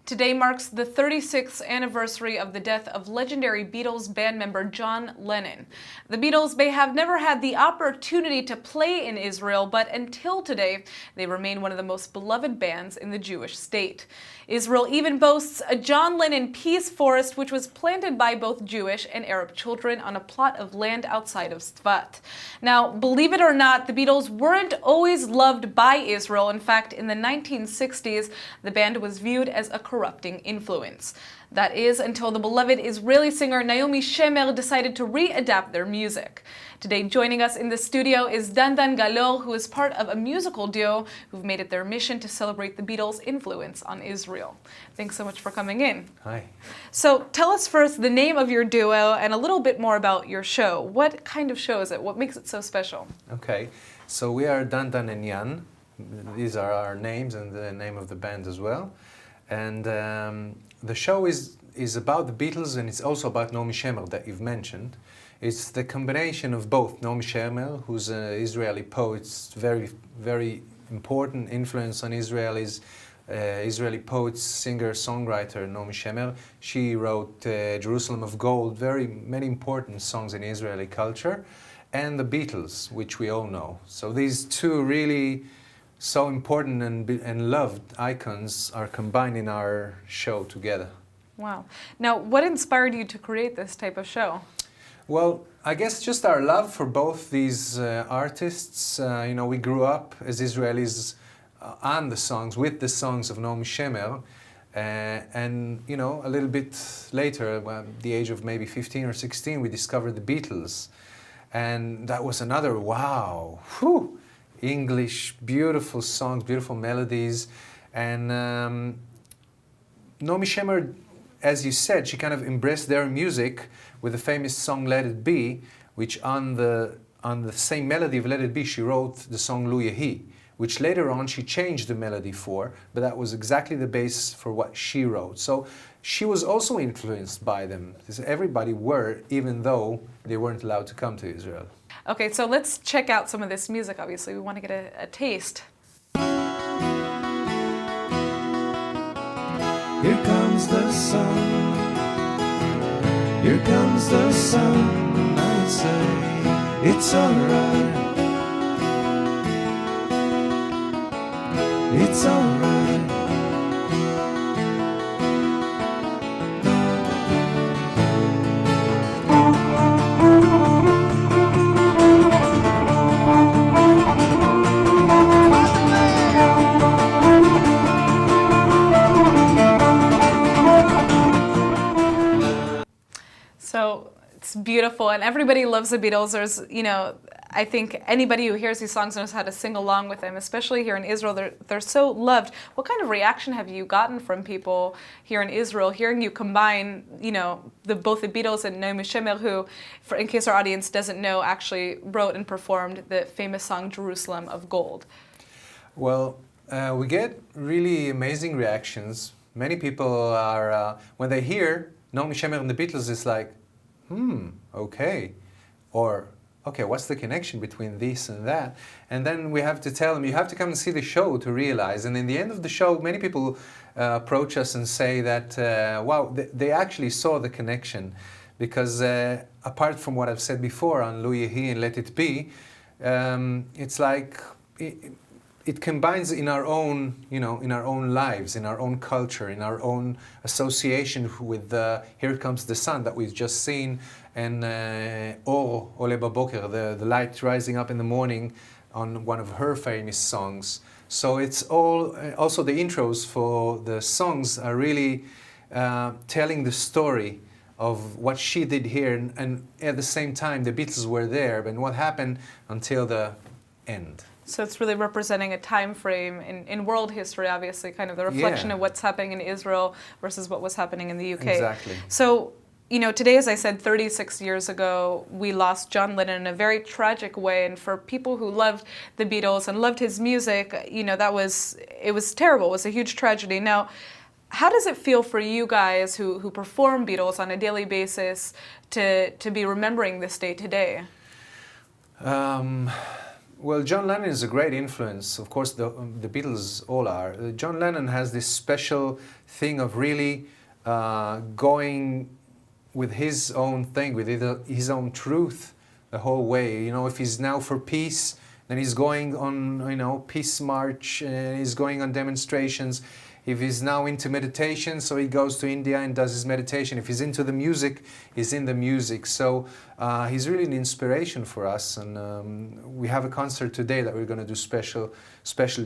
Today marks the 36th anniversary of the death of legendary Beatles band member John Lennon. The Beatles may have never had the opportunity to play in Israel, but until today, they remain one of the most beloved bands in the Jewish state. Israel even boasts a John Lennon peace forest, which was planted by both Jewish and Arab children on a plot of land outside of Tzfat. Now, believe it or not, the Beatles weren't always loved by Israel. In fact, in the 1960s, the band was viewed as a corrupting influence. That is, until the beloved Israeli singer Naomi Shemer decided to re-adapt their music. Today, joining us in the studio is Dandan Galor, who is part of a musical duo who've made it their mission to celebrate the Beatles' influence on Israel. Thanks so much for coming in. Hi. So tell us first the name of your duo and a little bit more about your show. What kind of show is it? What makes it so special? Okay, so we are Dandan and Jan. These are our names and the name of the band as well. And the show is about the Beatles, and it's also about Naomi Shemer that you've mentioned. It's the combination of both Naomi Shemer, who's an Israeli poet, very, very important influence on Israeli poets, singer, songwriter Naomi Shemer. She wrote Jerusalem of Gold, very many important songs in Israeli culture, and the Beatles, which we all know. So these two really so important and loved icons are combined in our show together. Wow. Now, what inspired you to create this type of show? Well, I guess just our love for both these artists. We grew up as Israelis on the songs, with the songs of Naomi Shemer. And, a little bit later, at the age of maybe 15 or 16, we discovered the Beatles. And that was another, wow, whew, English, beautiful songs, beautiful melodies. And Naomi Shemer, as you said, she kind of embraced their music with the famous song Let It Be, which on the same melody of Let It Be, she wrote the song Lu Yehi, which later on she changed the melody for, but that was exactly the base for what she wrote. So she was also influenced by them. Everybody were, even though they weren't allowed to come to Israel. Okay, so let's check out some of this music, obviously. We want to get a taste. Here comes the sun. Here comes the sun. I'd say it's alright. It's alright. So it's beautiful, and everybody loves the Beatles. There's, I think anybody who hears these songs knows how to sing along with them, especially here in Israel. They're so loved. What kind of reaction have you gotten from people here in Israel, hearing you combine, both the Beatles and Naomi Shemer, who, in case our audience doesn't know, actually wrote and performed the famous song Jerusalem of Gold? Well, we get really amazing reactions. Many people are, when they hear Naomi Shemer and the Beatles, it's like, okay, or okay, what's the connection between this and that? And then we have to tell them, you have to come and see the show to realize. And in the end of the show, many people approach us and say that, wow, they actually saw the connection. Because apart from what I've said before on Lu Yehi and Let It Be, it's like, it combines in our own, in our own lives, in our own culture, in our own association with Here Comes the Sun that we've just seen, and Or Ole Baboker, the light rising up in the morning, on one of her famous songs. So it's all, also the intros for the songs are really telling the story of what she did here, and at the same time the Beatles were there, and what happened until the end. So it's really representing a time frame in world history, obviously, kind of the reflection of what's happening in Israel versus what was happening in the UK. Exactly. So, today, as I said, 36 years ago, we lost John Lennon in a very tragic way. And for people who loved the Beatles and loved his music, it was terrible. It was a huge tragedy. Now, how does it feel for you guys who perform Beatles on a daily basis to be remembering this day today? Well, John Lennon is a great influence. Of course, the Beatles all are. John Lennon has this special thing of really going with his own thing, with his own truth the whole way. You know, if he's now for peace, then he's going on, you know, peace march, he's going on demonstrations. If he's now into meditation, so he goes to India and does his meditation. If he's into the music, he's in the music. So he's really an inspiration for us. And we have a concert today that we're going to do special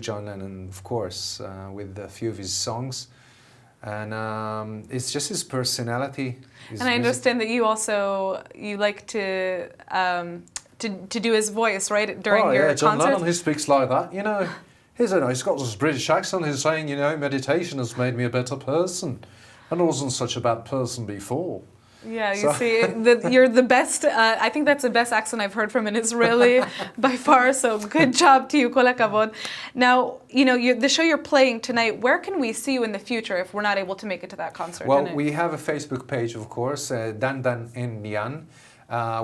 John Lennon, of course, with a few of his songs. And it's just his personality. And I understand that you also, you like to do his voice, right, during your yeah, John concerts? Lennon, he speaks like that, you know. He's got this British accent. He's saying, you know, meditation has made me a better person. And I wasn't such a bad person before. Yeah, you see, you're the best. I think that's the best accent I've heard from an Israeli by far. So good job to you, kol hakavod. Now, you know, the show you're playing tonight. Where can we see you in the future if we're not able to make it to that concert? Well, we have a Facebook page, of course, Dandan en Yan,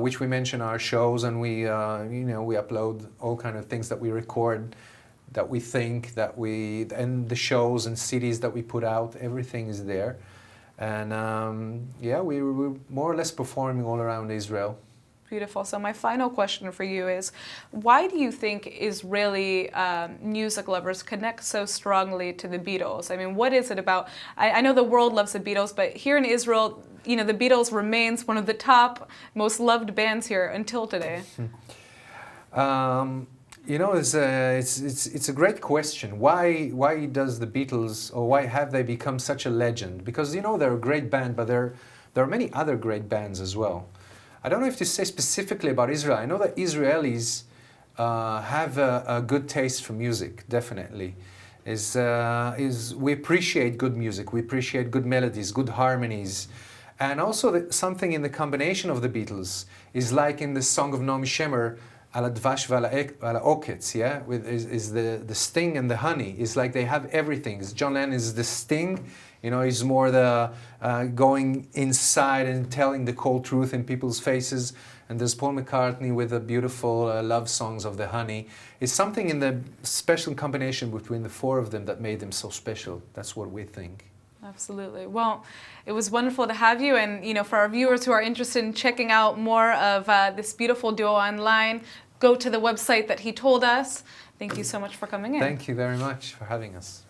which we mention our shows, and we, you know, we upload all kind of things that we record, that we think, and the shows and CDs that we put out. Everything is there. And yeah, we're more or less performing all around Israel. Beautiful. So my final question for you is, why do you think Israeli music lovers connect so strongly to the Beatles? I mean, what is it about? I know the world loves the Beatles, but here in Israel, you know, the Beatles remains one of the top, most loved bands here until today. You know, it's a great question. Why does the Beatles, or why have they become such a legend? Because, you know, they're a great band, but there are many other great bands as well. I don't know if to say specifically about Israel. I know that Israelis have a good taste for music, definitely. We appreciate good music, we appreciate good melodies, good harmonies. And also something in the combination of the Beatles is like in the song of Naomi Shemer, Ala Dvash Vala Oketz, yeah, is the sting and the honey. It's like they have everything. John Lennon is the sting, you know, he's more the going inside and telling the cold truth in people's faces. And there's Paul McCartney with the beautiful love songs of the honey. It's something in the special combination between the four of them that made them so special. That's what we think. Absolutely. Well, it was wonderful to have you, and you know, for our viewers who are interested in checking out more of this beautiful duo online, go to the website that he told us. Thank you so much for coming in. Thank you very much for having us.